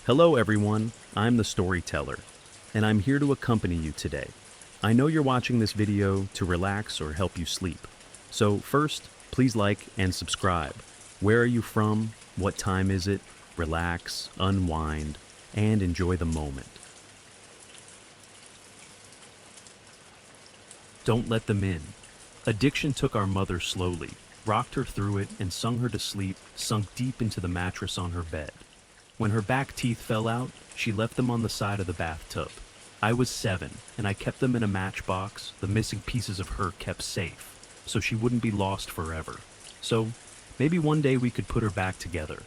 Hello, everyone. I'm the storyteller, and I'm here to accompany you today. I know you're watching this video to relax or help you sleep. So, first, please like and subscribe. Where are you from? What time is it? Relax, unwind, and enjoy the moment. Don't let them in. Addiction took our mother slowly, rocked her through it, and sung her to sleep, sunk deep into the mattress on her bed. When her back teeth fell out, she left them on the side of the bathtub. I was 7, and I kept them in a matchbox, the missing pieces of her kept safe, so she wouldn't be lost forever. So, maybe one day we could put her back together.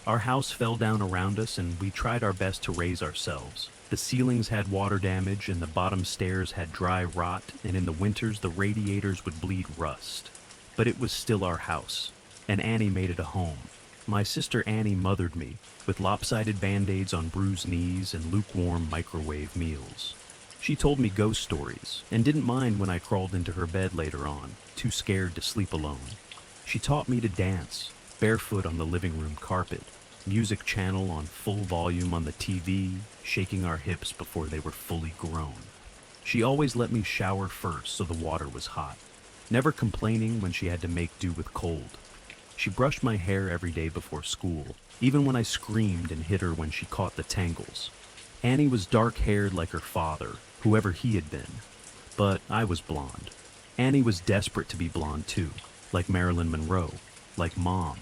Our house fell down around us, and we tried our best to raise ourselves. The ceilings had water damage, and the bottom stairs had dry rot, and in the winters the radiators would bleed rust. But it was still our house, and Annie made it a home. My sister Annie mothered me, with lopsided band-aids on bruised knees and lukewarm microwave meals. She told me ghost stories, and didn't mind when I crawled into her bed later on, too scared to sleep alone. She taught me to dance, barefoot on the living room carpet, music channel on full volume on the TV, shaking our hips before they were fully grown. She always let me shower first so the water was hot, never complaining when she had to make do with cold. She brushed my hair every day before school, even when I screamed and hit her when she caught the tangles. Annie was dark-haired like her father, whoever he had been, but I was blonde. Annie was desperate to be blonde too, like Marilyn Monroe, like Mom.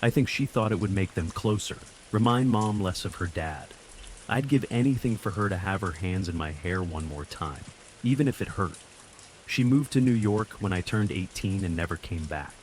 I think she thought it would make them closer, remind Mom less of her dad. I'd give anything for her to have her hands in my hair one more time, even if it hurt. She moved to New York when I turned 18 and never came back.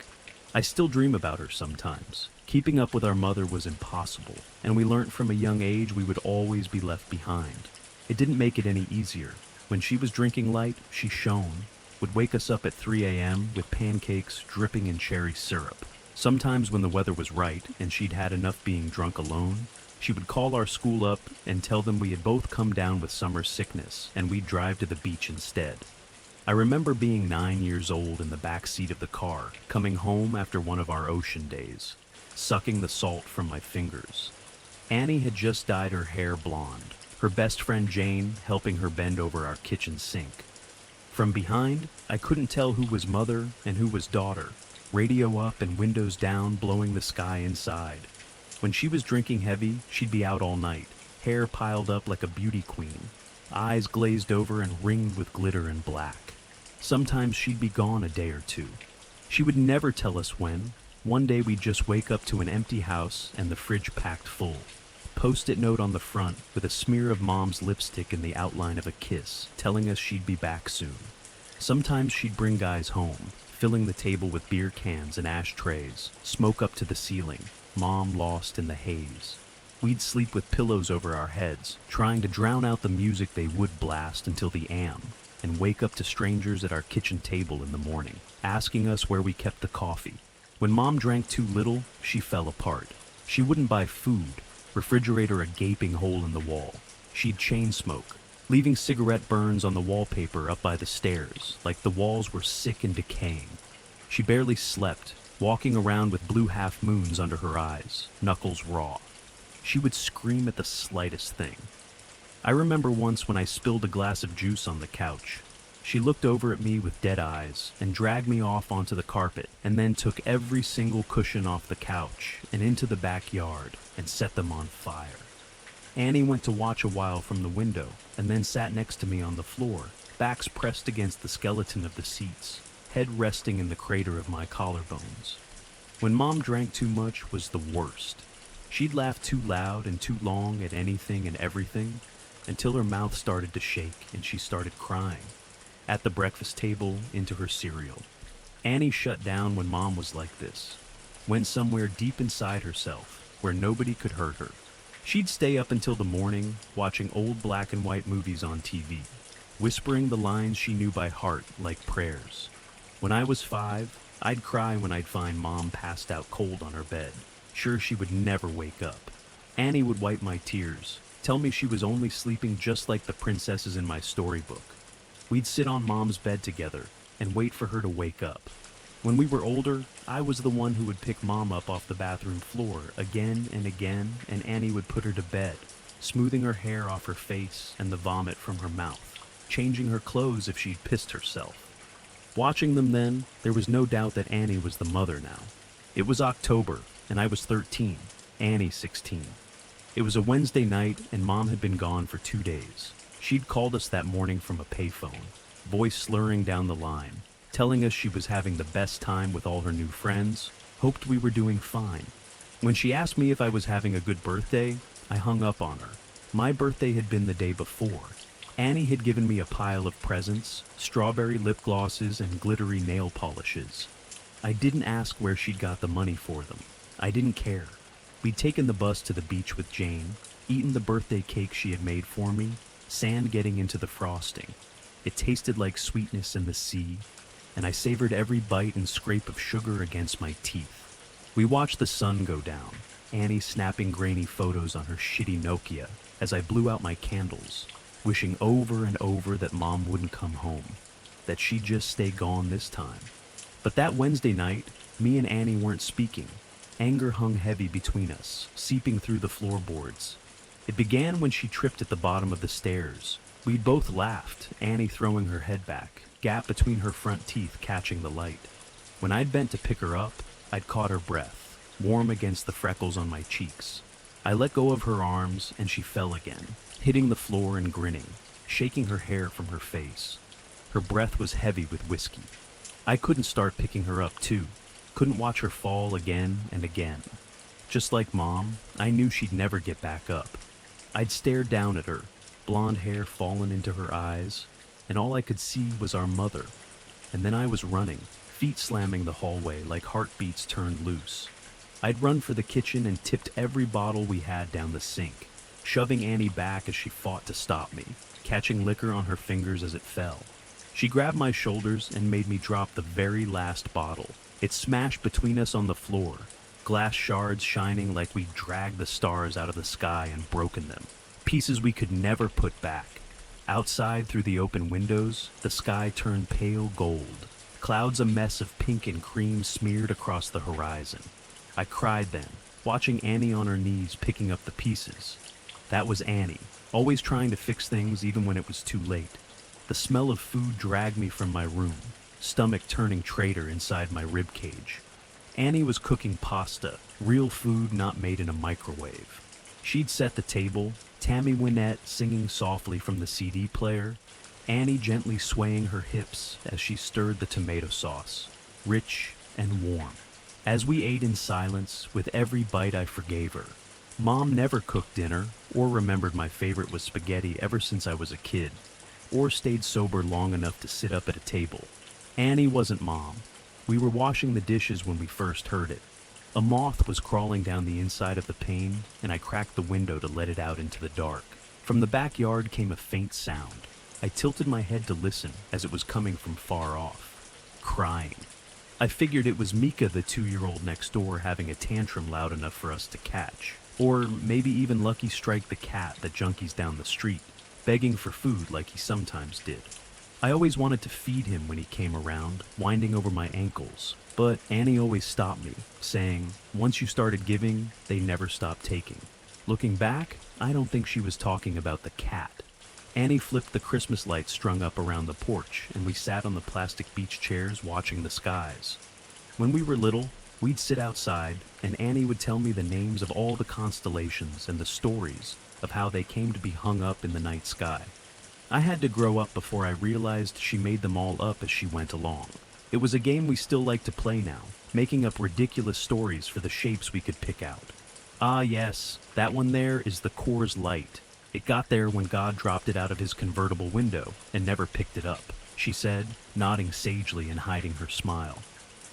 I still dream about her sometimes. Keeping up with our mother was impossible, and we learned from a young age we would always be left behind. It didn't make it any easier. When she was drinking light, she shone, would wake us up at 3 a.m. with pancakes dripping in cherry syrup. Sometimes when the weather was right and she'd had enough being drunk alone, she would call our school up and tell them we had both come down with summer sickness and we'd drive to the beach instead. I remember being 9 years old in the back seat of the car, coming home after one of our ocean days, sucking the salt from my fingers. Annie had just dyed her hair blonde, her best friend Jane helping her bend over our kitchen sink. From behind, I couldn't tell who was mother and who was daughter, radio up and windows down blowing the sky inside. When she was drinking heavy, she'd be out all night, hair piled up like a beauty queen, eyes glazed over and ringed with glitter and black. Sometimes she'd be gone a day or two. She would never tell us when. One day we'd just wake up to an empty house and the fridge packed full. Post-it note on the front with a smear of Mom's lipstick in the outline of a kiss, telling us she'd be back soon. Sometimes she'd bring guys home, filling the table with beer cans and ashtrays, smoke up to the ceiling, Mom lost in the haze. We'd sleep with pillows over our heads, trying to drown out the music they would blast until the AM, and wake up to strangers at our kitchen table in the morning, asking us where we kept the coffee. When Mom drank too little, she fell apart. She wouldn't buy food, refrigerator a gaping hole in the wall. She'd chain smoke, leaving cigarette burns on the wallpaper up by the stairs, like the walls were sick and decaying. She barely slept, walking around with blue half-moons under her eyes, knuckles raw. She would scream at the slightest thing. I remember once when I spilled a glass of juice on the couch. She looked over at me with dead eyes and dragged me off onto the carpet and then took every single cushion off the couch and into the backyard and set them on fire. Annie went to watch a while from the window and then sat next to me on the floor, backs pressed against the skeleton of the seats, head resting in the crater of my collarbones. When Mom drank too much was the worst. She'd laugh too loud and too long at anything and everything, until her mouth started to shake and she started crying. At the breakfast table, into her cereal. Annie shut down when Mom was like this. Went somewhere deep inside herself, where nobody could hurt her. She'd stay up until the morning, watching old black and white movies on TV, whispering the lines she knew by heart like prayers. When I was 5, I'd cry when I'd find Mom passed out cold on her bed, sure she would never wake up. Annie would wipe my tears, tell me she was only sleeping just like the princesses in my storybook. We'd sit on Mom's bed together and wait for her to wake up. When we were older, I was the one who would pick Mom up off the bathroom floor again and again, and Annie would put her to bed, smoothing her hair off her face and the vomit from her mouth, changing her clothes if she'd pissed herself. Watching them then, there was no doubt that Annie was the mother now. It was October, and I was 13, Annie 16. It was a Wednesday night, and Mom had been gone for 2 days. She'd called us that morning from a payphone, voice slurring down the line, telling us she was having the best time with all her new friends, hoped we were doing fine. When she asked me if I was having a good birthday, I hung up on her. My birthday had been the day before. Annie had given me a pile of presents, strawberry lip glosses and glittery nail polishes. I didn't ask where she'd got the money for them. I didn't care. We'd taken the bus to the beach with Jane, eaten the birthday cake she had made for me, sand getting into the frosting. It tasted like sweetness in the sea, and I savored every bite and scrape of sugar against my teeth. We watched the sun go down, Annie snapping grainy photos on her shitty Nokia as I blew out my candles, wishing over and over that Mom wouldn't come home, that she'd just stay gone this time. But that Wednesday night, me and Annie weren't speaking. Anger hung heavy between us, seeping through the floorboards. It began when she tripped at the bottom of the stairs. We'd both laughed, Annie throwing her head back, gap between her front teeth catching the light. When I'd bent to pick her up, I'd caught her breath, warm against the freckles on my cheeks. I let go of her arms, and she fell again, hitting the floor and grinning, shaking her hair from her face. Her breath was heavy with whiskey. I couldn't start picking her up, too. Couldn't watch her fall again and again. Just like Mom, I knew she'd never get back up. I'd stared down at her, blonde hair fallen into her eyes, and all I could see was our mother. And then I was running, feet slamming the hallway like heartbeats turned loose. I'd run for the kitchen and tipped every bottle we had down the sink, shoving Annie back as she fought to stop me, catching liquor on her fingers as it fell. She grabbed my shoulders and made me drop the very last bottle. It smashed between us on the floor, glass shards shining like we'd dragged the stars out of the sky and broken them, pieces we could never put back. Outside, through the open windows, the sky turned pale gold, clouds a mess of pink and cream smeared across the horizon. I cried then, watching Annie on her knees picking up the pieces. That was Annie, always trying to fix things even when it was too late. The smell of food dragged me from my room, stomach turning traitor inside my ribcage. Annie was cooking pasta, real food not made in a microwave. She'd set the table, Tammy Wynette singing softly from the CD player, Annie gently swaying her hips as she stirred the tomato sauce, rich and warm. As we ate in silence, with every bite I forgave her. Mom never cooked dinner, or remembered my favorite was spaghetti ever since I was a kid, or stayed sober long enough to sit up at a table. Annie wasn't Mom. We were washing the dishes when we first heard it. A moth was crawling down the inside of the pane, and I cracked the window to let it out into the dark. From the backyard came a faint sound. I tilted my head to listen as it was coming from far off. Crying. I figured it was Mika, the 2-year-old next door, having a tantrum loud enough for us to catch. Or maybe even Lucky Strike the cat that junkies down the street, begging for food like he sometimes did. I always wanted to feed him when he came around, winding over my ankles, but Annie always stopped me, saying, once you started giving, they never stopped taking. Looking back, I don't think she was talking about the cat. Annie flipped the Christmas lights strung up around the porch, and we sat on the plastic beach chairs watching the skies. When we were little, we'd sit outside, and Annie would tell me the names of all the constellations and the stories of how they came to be hung up in the night sky. I had to grow up before I realized she made them all up as she went along. It was a game we still like to play now, making up ridiculous stories for the shapes we could pick out. Ah yes, that one there is the Coors Light. It got there when God dropped it out of his convertible window and never picked it up, she said, nodding sagely and hiding her smile.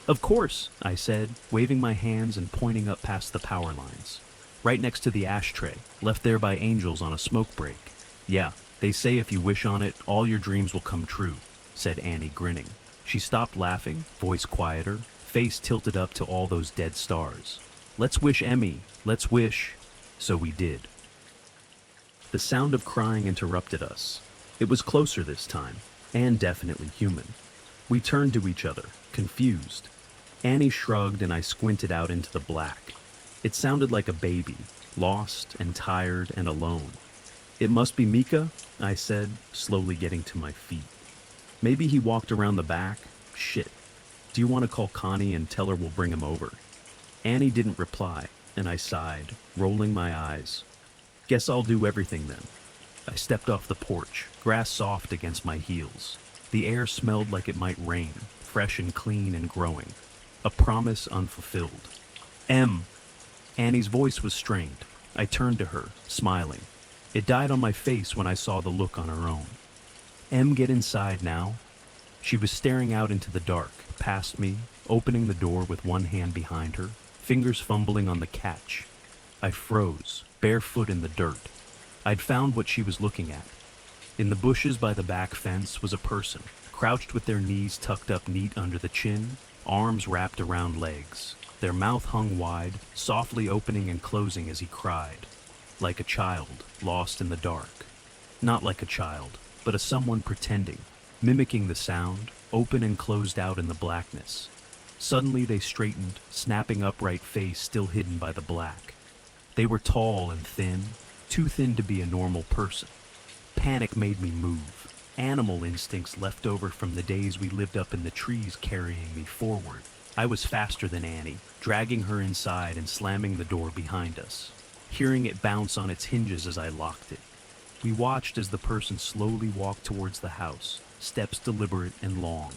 Of course, I said, waving my hands and pointing up past the power lines. Right next to the ashtray, left there by angels on a smoke break. Yeah, they say if you wish on it, all your dreams will come true, said Annie, grinning. She stopped laughing, voice quieter, face tilted up to all those dead stars. Let's wish, Emmy, let's wish. So we did. The sound of crying interrupted us. It was closer this time, and definitely human. We turned to each other, confused. Annie shrugged and I squinted out into the black. It sounded like a baby, lost and tired and alone. "It must be Mika," I said, slowly getting to my feet. "Maybe he walked around the back. Shit. Do you want to call Connie and tell her we'll bring him over?" Annie didn't reply, and I sighed, rolling my eyes. "Guess I'll do everything then." I stepped off the porch, grass soft against my heels. The air smelled like it might rain, fresh and clean and growing. A promise unfulfilled. "Em." Annie's voice was strained. I turned to her, smiling. It died on my face when I saw the look on her own. "Em, get inside now." She was staring out into the dark, past me, opening the door with one hand behind her, fingers fumbling on the catch. I froze, barefoot in the dirt. I'd found what she was looking at. In the bushes by the back fence was a person, crouched with their knees tucked up neat under the chin, arms wrapped around legs. Their mouth hung wide, softly opening and closing as he cried. Like a child, lost in the dark. Not like a child, but a someone pretending, mimicking the sound, open and closed out in the blackness. Suddenly they straightened, snapping upright face still hidden by the black. They were tall and thin, too thin to be a normal person. Panic made me move. Animal instincts left over from the days we lived up in the trees carrying me forward. I was faster than Annie, dragging her inside and slamming the door behind us, hearing it bounce on its hinges as I locked it. We watched as the person slowly walked towards the house, steps deliberate and long.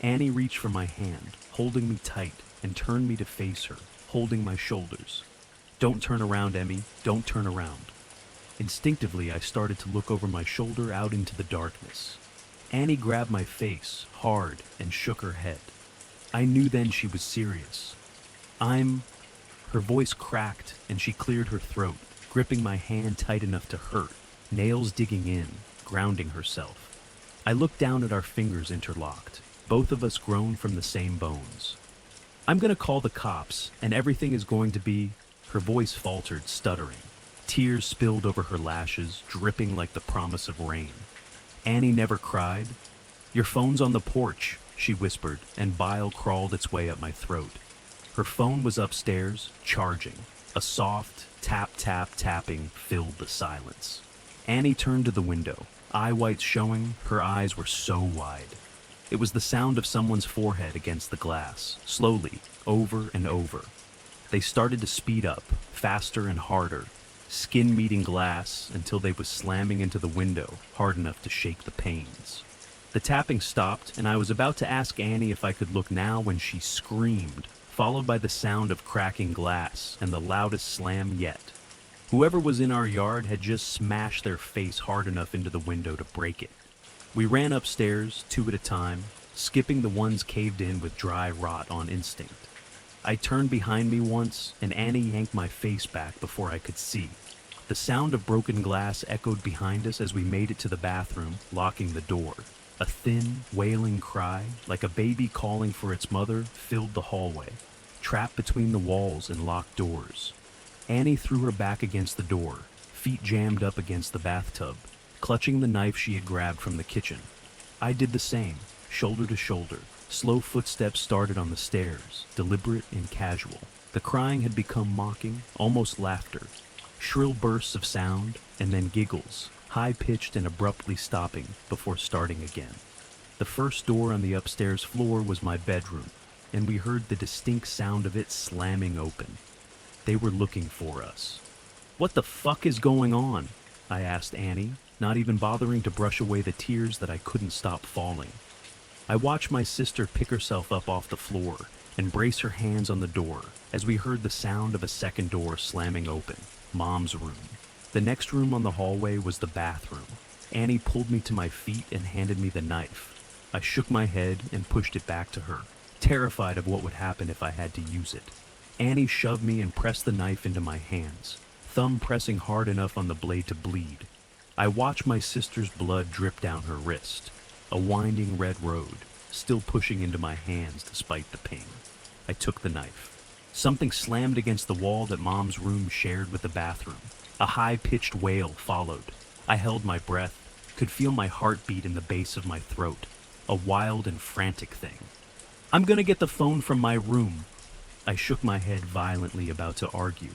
Annie reached for my hand, holding me tight, and turned me to face her, holding my shoulders. "Don't turn around, Emmy, don't turn around." Instinctively, I started to look over my shoulder out into the darkness. Annie grabbed my face, hard, and shook her head. I knew then she was serious. Her voice cracked, and she cleared her throat, gripping my hand tight enough to hurt, nails digging in, grounding herself. I looked down at our fingers interlocked, both of us grown from the same bones. "I'm gonna call the cops, and everything is going to be..." Her voice faltered, stuttering. Tears spilled over her lashes, dripping like the promise of rain. Annie never cried. "Your phone's on the porch," she whispered, and bile crawled its way up my throat. Her phone was upstairs, charging. A soft tapping filled the silence. Annie turned to the window, eye whites showing, her eyes were so wide. It was the sound of someone's forehead against the glass, slowly, over and over. They started to speed up, faster and harder, skin meeting glass until they was slamming into the window, hard enough to shake the panes. The tapping stopped, and I was about to ask Annie if I could look now when she screamed, followed by the sound of cracking glass and the loudest slam yet. Whoever was in our yard had just smashed their face hard enough into the window to break it. We ran upstairs, two at a time, skipping the ones caved in with dry rot on instinct. I turned behind me once, and Annie yanked my face back before I could see. The sound of broken glass echoed behind us as we made it to the bathroom, locking the door. A thin, wailing cry, like a baby calling for its mother, filled the hallway, trapped between the walls and locked doors. Annie threw her back against the door, feet jammed up against the bathtub, clutching the knife she had grabbed from the kitchen. I did the same, shoulder to shoulder. Slow footsteps started on the stairs, deliberate and casual. The crying had become mocking, almost laughter. Shrill bursts of sound, and then giggles, high-pitched and abruptly stopping before starting again. The first door on the upstairs floor was my bedroom, and we heard the distinct sound of it slamming open. They were looking for us. "What the fuck is going on?" I asked Annie, not even bothering to brush away the tears that I couldn't stop falling. I watched my sister pick herself up off the floor and brace her hands on the door as we heard the sound of a second door slamming open, Mom's room. The next room on the hallway was the bathroom. Annie pulled me to my feet and handed me the knife. I shook my head and pushed it back to her, terrified of what would happen if I had to use it. Annie shoved me and pressed the knife into my hands, thumb pressing hard enough on the blade to bleed. I watched my sister's blood drip down her wrist. A winding red road, still pushing into my hands despite the pain. I took the knife. Something slammed against the wall that Mom's room shared with the bathroom. A high-pitched wail followed. I held my breath, could feel my heart beat in the base of my throat. A wild and frantic thing. "I'm gonna get the phone from my room." I shook my head violently, about to argue.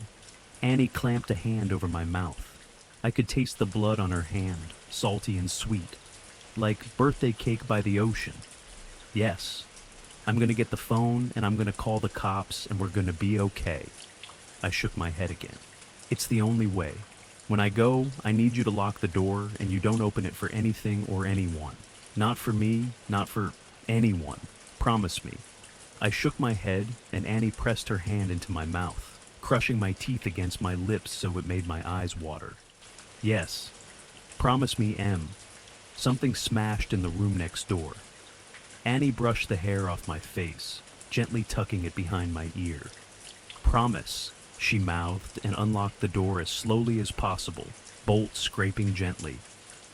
Annie clamped a hand over my mouth. I could taste the blood on her hand, salty and sweet, like birthday cake by the ocean. Yes, I'm gonna get the phone and I'm gonna call the cops and we're gonna be okay. I shook my head again. It's the only way. When I go, I need you to lock the door and you don't open it for anything or anyone. Not for me, not for anyone. Promise me. I shook my head and Annie pressed her hand into my mouth, crushing my teeth against my lips so it made my eyes water. Yes. Promise me, Em. Something smashed in the room next door. Annie brushed the hair off my face, gently tucking it behind my ear. Promise, she mouthed and unlocked the door as slowly as possible, bolt scraping gently.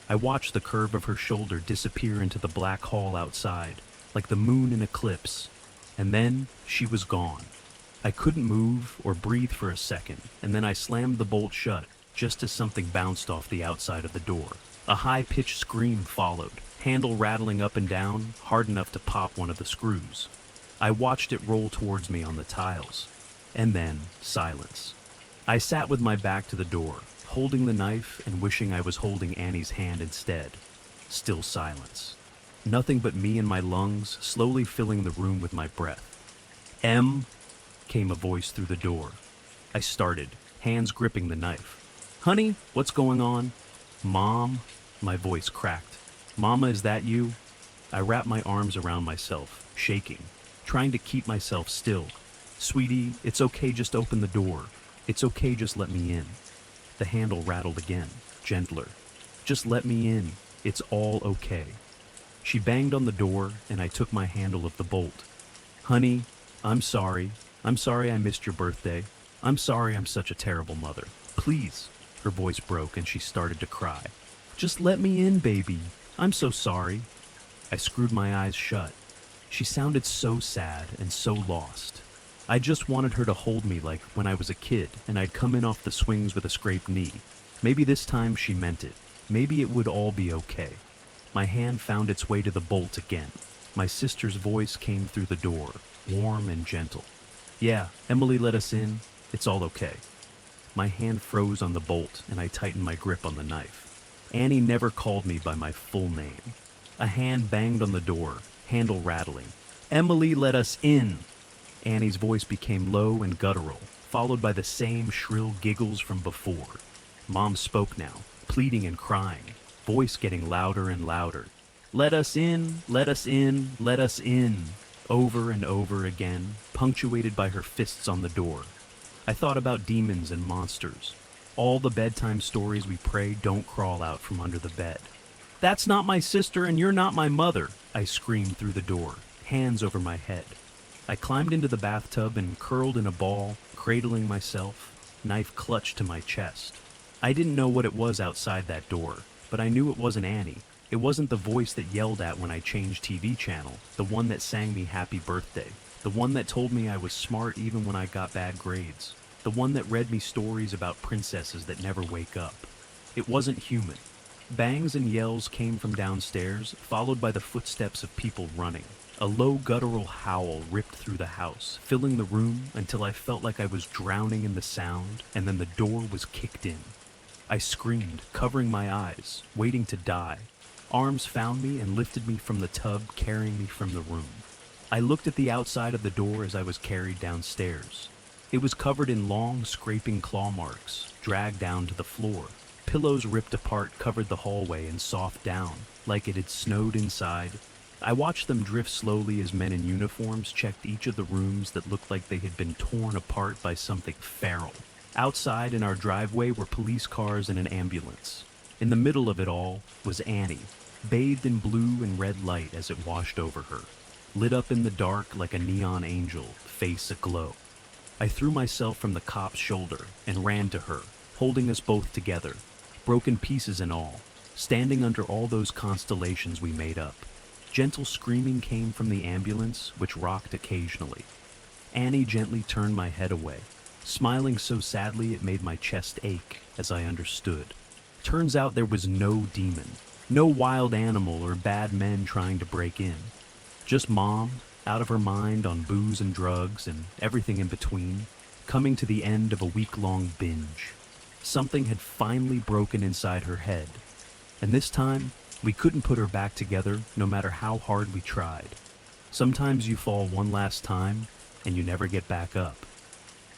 I watched the curve of her shoulder disappear into the black hall outside, like the moon in eclipse, and then she was gone. I couldn't move or breathe for a second, and then I slammed the bolt shut, just as something bounced off the outside of the door. A high-pitched scream followed, handle rattling up and down, hard enough to pop one of the screws. I watched it roll towards me on the tiles. And then, silence. I sat with my back to the door, holding the knife and wishing I was holding Annie's hand instead. Still silence. Nothing but me and my lungs, slowly filling the room with my breath. "Em," came a voice through the door. I started, hands gripping the knife. "Honey, what's going on?" "Mom," my voice cracked. "Mama, is that you?" I wrapped my arms around myself, shaking, trying to keep myself still. "Sweetie, it's okay, just open the door. It's okay, just let me in." The handle rattled again, gentler. "Just let me in. It's all okay." She banged on the door, and I took my handle of the bolt. "Honey, I'm sorry. I'm sorry I missed your birthday. I'm sorry I'm such a terrible mother. Please." Her voice broke, and she started to cry. "Just let me in, baby. I'm so sorry." I screwed my eyes shut. She sounded so sad and so lost. I just wanted her to hold me like when I was a kid and I'd come in off the swings with a scraped knee. Maybe this time she meant it. Maybe it would all be okay. My hand found its way to the bolt again. My sister's voice came through the door, warm and gentle. "Yeah, Emily let us in. It's all okay." My hand froze on the bolt and I tightened my grip on the knife. Annie never called me by my full name. A hand banged on the door, handle rattling. "Emily let us in." Annie's voice became low and guttural, followed by the same shrill giggles from before. Mom spoke now, pleading and crying, voice getting louder and louder. "Let us in, let us in, let us in," over and over again, punctuated by her fists on the door. I thought about demons and monsters. All the bedtime stories we pray don't crawl out from under the bed. "That's not my sister and you're not my mother," I screamed through the door, hands over my head. I climbed into the bathtub and curled in a ball, cradling myself, knife clutched to my chest. I didn't know what it was outside that door, but I knew it wasn't Annie. It wasn't the voice that yelled at when I changed TV channel, the one that sang me happy birthday, the one that told me I was smart even when I got bad grades, the one that read me stories about princesses that never wake up. It wasn't human. Bangs and yells came from downstairs, followed by the footsteps of people running. A low guttural howl ripped through the house, filling the room until I felt like I was drowning in the sound, and then the door was kicked in. I screamed, covering my eyes, waiting to die. Arms found me and lifted me from the tub, carrying me from the room. I looked at the outside of the door as I was carried downstairs. It was covered in long, scraping claw marks, dragged down to the floor. Pillows ripped apart covered the hallway in soft down, like it had snowed inside. I watched them drift slowly as men in uniforms checked each of the rooms that looked like they had been torn apart by something feral. Outside in our driveway were police cars and an ambulance. In the middle of it all was Annie, bathed in blue and red light as it washed over her, lit up in the dark like a neon angel, face aglow. I threw myself from the cop's shoulder and ran to her, holding us both together, broken pieces and all, standing under all those constellations we made up. Gentle screaming came from the ambulance, which rocked occasionally. Annie gently turned my head away, smiling so sadly it made my chest ache as I understood. Turns out there was no demon, no wild animal or bad men trying to break in. Just Mom, out of her mind on booze and drugs and everything in between, coming to the end of a week-long binge. Something had finally broken inside her head, and this time, we couldn't put her back together no matter how hard we tried. Sometimes you fall one last time, and you never get back up.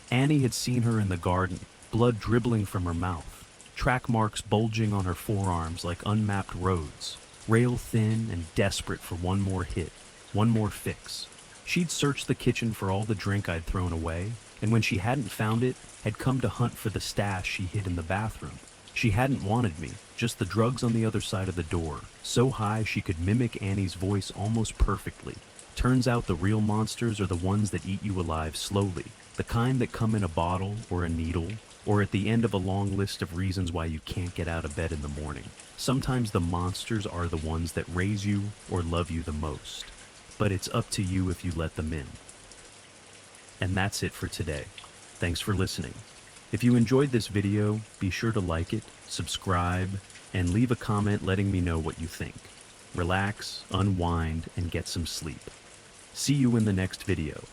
Annie had seen her in the garden, blood dribbling from her mouth, track marks bulging on her forearms like unmapped roads, rail thin and desperate for one more hit, one more fix. She'd searched the kitchen for all the drink I'd thrown away, and when she hadn't found it, had come to hunt for the stash she hid in the bathroom. She hadn't wanted me, just the drugs on the other side of the door, so high she could mimic Annie's voice almost perfectly. Turns out the real monsters are the ones that eat you alive slowly, the kind that come in a bottle or a needle, or at the end of a long list of reasons why you can't get out of bed in the morning. Sometimes the monsters are the ones that raise you or love you the most, but it's up to you if you let them in. And that's it for today. Thanks for listening. If you enjoyed this video, be sure to like it, subscribe, and leave a comment letting me know what you think. Relax, unwind, and get some sleep. See you in the next video.